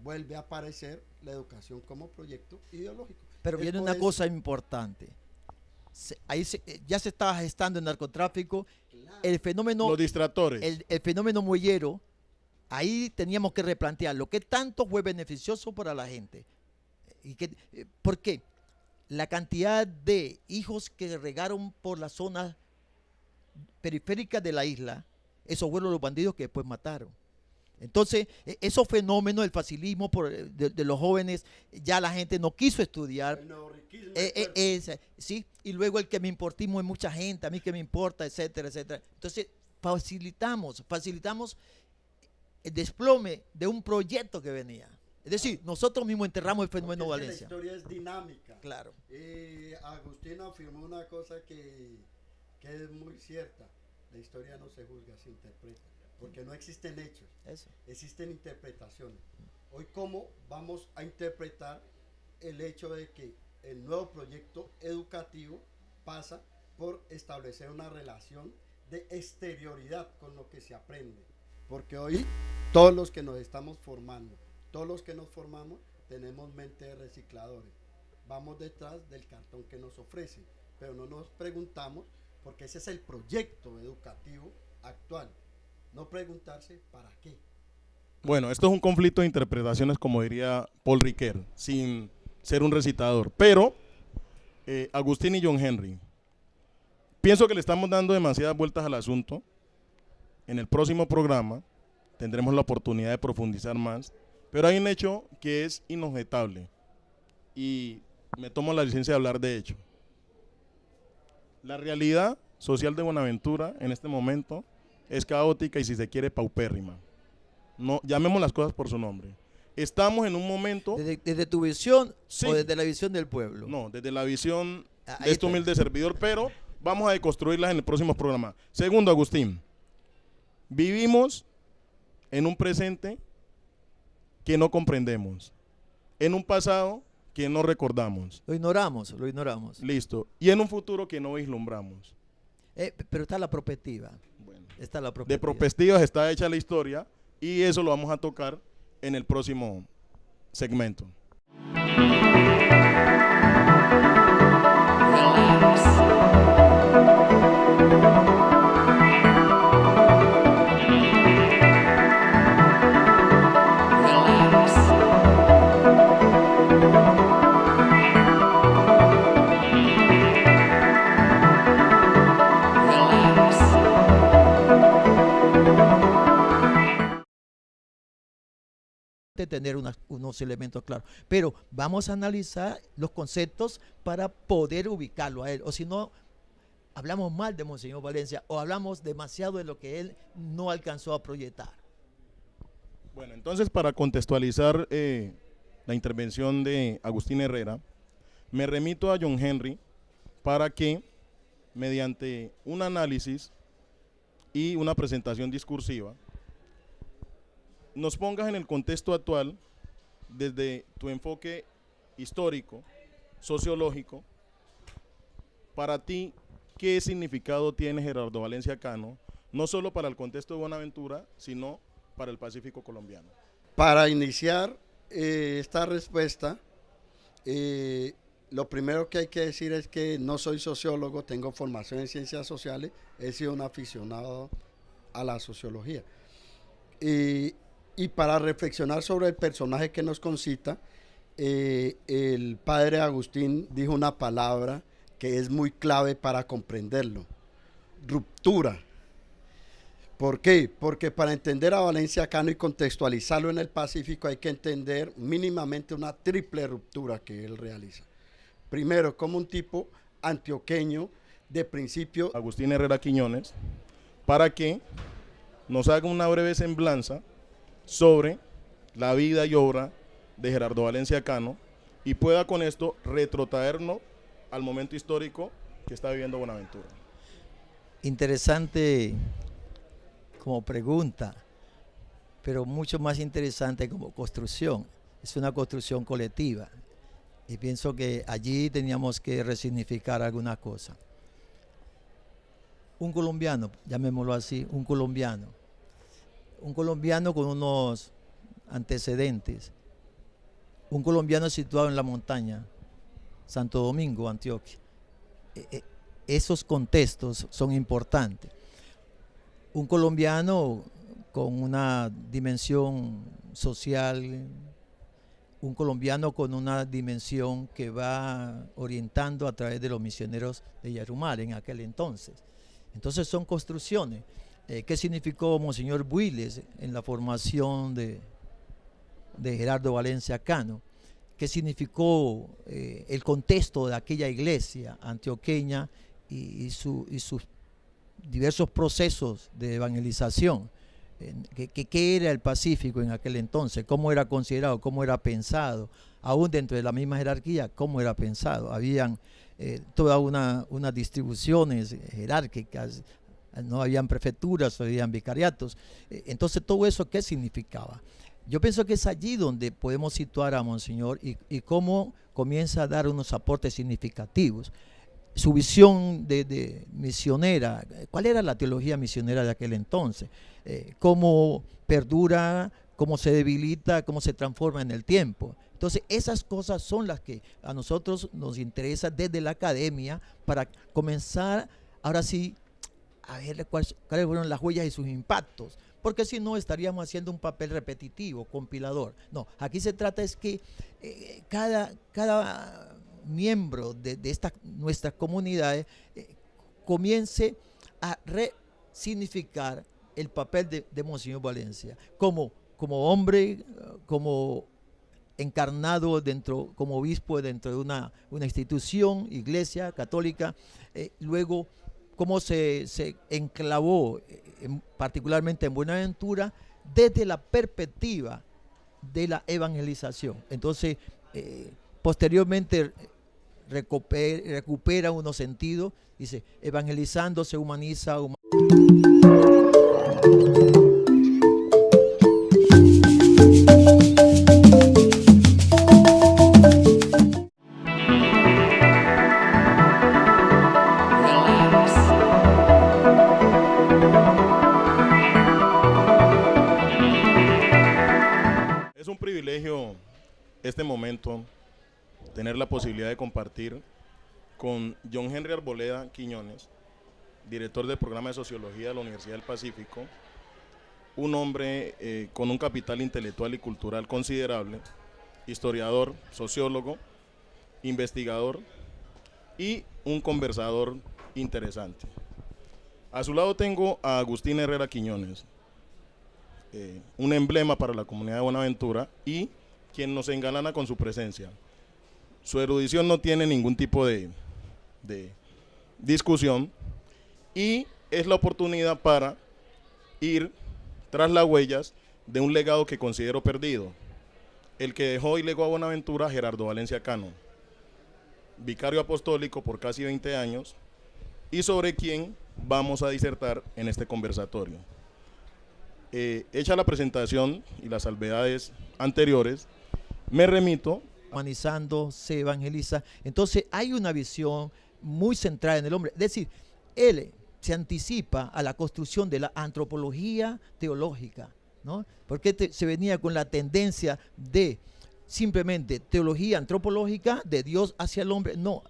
vuelve a aparecer la educación como proyecto ideológico. Pero viene una cosa importante. Ya se estaba gestando el narcotráfico, Claro. el fenómeno, Los distractores. el fenómeno muellero. Ahí teníamos que replantearlo. ¿Qué tanto fue beneficioso para la gente? ¿Por qué? La cantidad de hijos que regaron por las zonas periféricas de la isla, esos fueron los bandidos que después mataron. Entonces, esos fenómenos, el facilismo de los jóvenes, ya la gente no quiso estudiar. El neorriquismo, ¿Sí? Y luego el que me importismo es mucha gente, a mí que me importa, etcétera, etcétera. Entonces, facilitamos el desplome de un proyecto que venía. Es decir, nosotros mismos enterramos el fenómeno porque Valencia. la historia es dinámica. Claro. Agustín afirmó una cosa que es muy cierta. La historia no se juzga, se interpreta. Porque no existen hechos, Eso. existen interpretaciones. Hoy, ¿cómo vamos a interpretar el hecho de que el nuevo proyecto educativo pasa por establecer una relación de exterioridad con lo que se aprende? Porque hoy todos los que nos estamos formando, todos los que nos formamos, tenemos mente de recicladores. Vamos detrás del cartón que nos ofrecen, pero no nos preguntamos, porque ese es el proyecto educativo actual. No preguntarse para qué. Bueno, esto es un conflicto de interpretaciones, como diría Paul Ricoeur, sin ser un recitador. Pero, Agustín y John Henry, pienso que le estamos dando demasiadas vueltas al asunto. En el próximo programa tendremos la oportunidad de profundizar más, pero hay un hecho que es inobjetable y me tomo la licencia de hablar de hecho. La realidad social de Buenaventura en este momento es caótica y, si se quiere, paupérrima. No, llamemos las cosas por su nombre. Estamos en un momento... ¿Desde tu visión Sí. o desde la visión del pueblo? No, desde la visión Ahí de este está. humilde servidor, pero vamos a deconstruirlas en el próximo programa. Segundo, Agustín, vivimos en un presente que no comprendemos, en un pasado que no recordamos. Lo ignoramos. Listo. Y en un futuro que no vislumbramos. Pero está la perspectiva. Bueno, Está la de perspectiva. perspectivas está hecha la historia y eso lo vamos a tocar en el próximo segmento. Tener unos elementos claros, pero vamos a analizar los conceptos para poder ubicarlo a él, o si no hablamos mal de Monseñor Valencia o hablamos demasiado de lo que él no alcanzó a proyectar. Bueno, entonces, para contextualizar la intervención de Agustín Herrera, me remito a John Henry para que, mediante un análisis y una presentación discursiva, nos pongas en el contexto actual desde tu enfoque histórico, sociológico. Para ti, ¿qué significado tiene Gerardo Valencia Cano, no solo para el contexto de Buenaventura, sino para el Pacífico colombiano? Para iniciar esta respuesta, lo primero que hay que decir es que no soy sociólogo, tengo formación en ciencias sociales, he sido un aficionado a la sociología. Y para reflexionar sobre el personaje que nos concita, el padre Agustín dijo una palabra que es muy clave para comprenderlo: ruptura. ¿Por qué? Porque para entender a Valencia Cano y contextualizarlo en el Pacífico hay que entender mínimamente una triple ruptura que él realiza. Primero, como un tipo antioqueño de principio. Agustín Herrera Quiñones, para que nos haga una breve semblanza sobre la vida y obra de Gerardo Valencia Cano y pueda con esto retrotraernos al momento histórico que está viviendo Buenaventura? Interesante como pregunta, pero mucho más interesante como construcción. Es una construcción colectiva y pienso que allí teníamos que resignificar alguna cosa. Un colombiano, llamémoslo así, un colombiano con unos antecedentes, un colombiano situado en la montaña, Santo Domingo, Antioquia. Esos contextos son importantes. Un colombiano con una dimensión social, un colombiano con una dimensión que va orientando a través de los misioneros de Yarumal en aquel entonces. Entonces son construcciones. ¿Qué significó Monseñor Builes en la formación de Gerardo Valencia Cano? ¿Qué significó el contexto de aquella iglesia antioqueña y sus diversos procesos de evangelización? ¿Qué era el Pacífico en aquel entonces? ¿Cómo era considerado? ¿Cómo era pensado? Aún dentro de la misma jerarquía, ¿cómo era pensado? Habían todas unas distribuciones jerárquicas, no habían prefecturas, habían vicariatos. Entonces, ¿todo eso qué significaba? Yo pienso que es allí donde podemos situar a Monseñor y cómo comienza a dar unos aportes significativos. Su visión de misionera, ¿cuál era la teología misionera de aquel entonces? Cómo perdura, cómo se debilita, cómo se transforma en el tiempo. Entonces, esas cosas son las que a nosotros nos interesa desde la academia para comenzar, ahora sí, a ver cuáles fueron las huellas y sus impactos. Porque si no estaríamos haciendo un papel repetitivo, compilador. No, aquí se trata es que cada miembro de nuestras comunidades comience a resignificar el papel de Monseñor Valencia como hombre, como encarnado dentro, como obispo dentro de una institución, iglesia católica, luego cómo se enclavó particularmente en Buenaventura desde la perspectiva de la evangelización. Entonces, posteriormente recupera unos sentidos, dice, evangelizando se humaniza. Es un privilegio este momento tener la posibilidad de compartir con John Henry Arboleda Quiñones, director del programa de Sociología de la Universidad del Pacífico, un hombre con un capital intelectual y cultural considerable, historiador, sociólogo, investigador y un conversador interesante. A su lado tengo a Agustín Herrera Quiñones, un emblema para la comunidad de Buenaventura y quien nos engalana con su presencia. Su erudición no tiene ningún tipo de discusión y es la oportunidad para ir tras las huellas de un legado que considero perdido, el que dejó y legó a Buenaventura Gerardo Valencia Cano, vicario apostólico por casi 20 años y sobre quien vamos a disertar en este conversatorio. Hecha la presentación y las salvedades anteriores, me remito. Humanizando, se evangeliza. Entonces hay una visión muy centrada en el hombre. Es decir, él se anticipa a la construcción de la antropología teológica, ¿no? Porque se venía con la tendencia de simplemente teología antropológica de Dios hacia el hombre. No,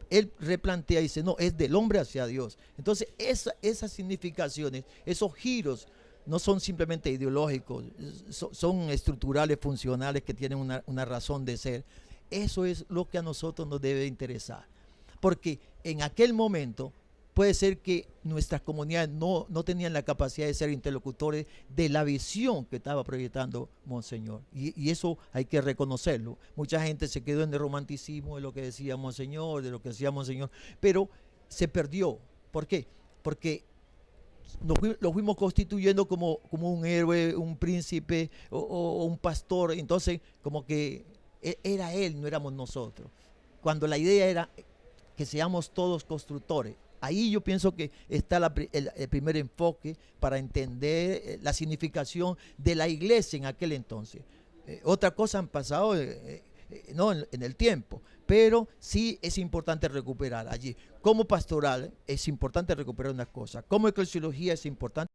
él replantea y dice, no, es del hombre hacia Dios. Entonces esas significaciones, esos giros, no son simplemente ideológicos, son estructurales, funcionales, que tienen una razón de ser. Eso es lo que a nosotros nos debe interesar. Porque en aquel momento puede ser que nuestras comunidades no tenían la capacidad de ser interlocutores de la visión que estaba proyectando Monseñor. Y eso hay que reconocerlo. Mucha gente se quedó en el romanticismo de lo que decía Monseñor, de lo que decía Monseñor, pero se perdió. ¿Por qué? Porque lo fuimos constituyendo como un héroe, un príncipe o un pastor. Entonces como que era él, no éramos nosotros, cuando la idea era que seamos todos constructores. Ahí yo pienso que está el primer enfoque para entender la significación de la iglesia en aquel entonces. Otra cosa han pasado no en el tiempo, pero sí es importante recuperar allí. Como pastoral es importante recuperar unas cosas, como eclesiología es importante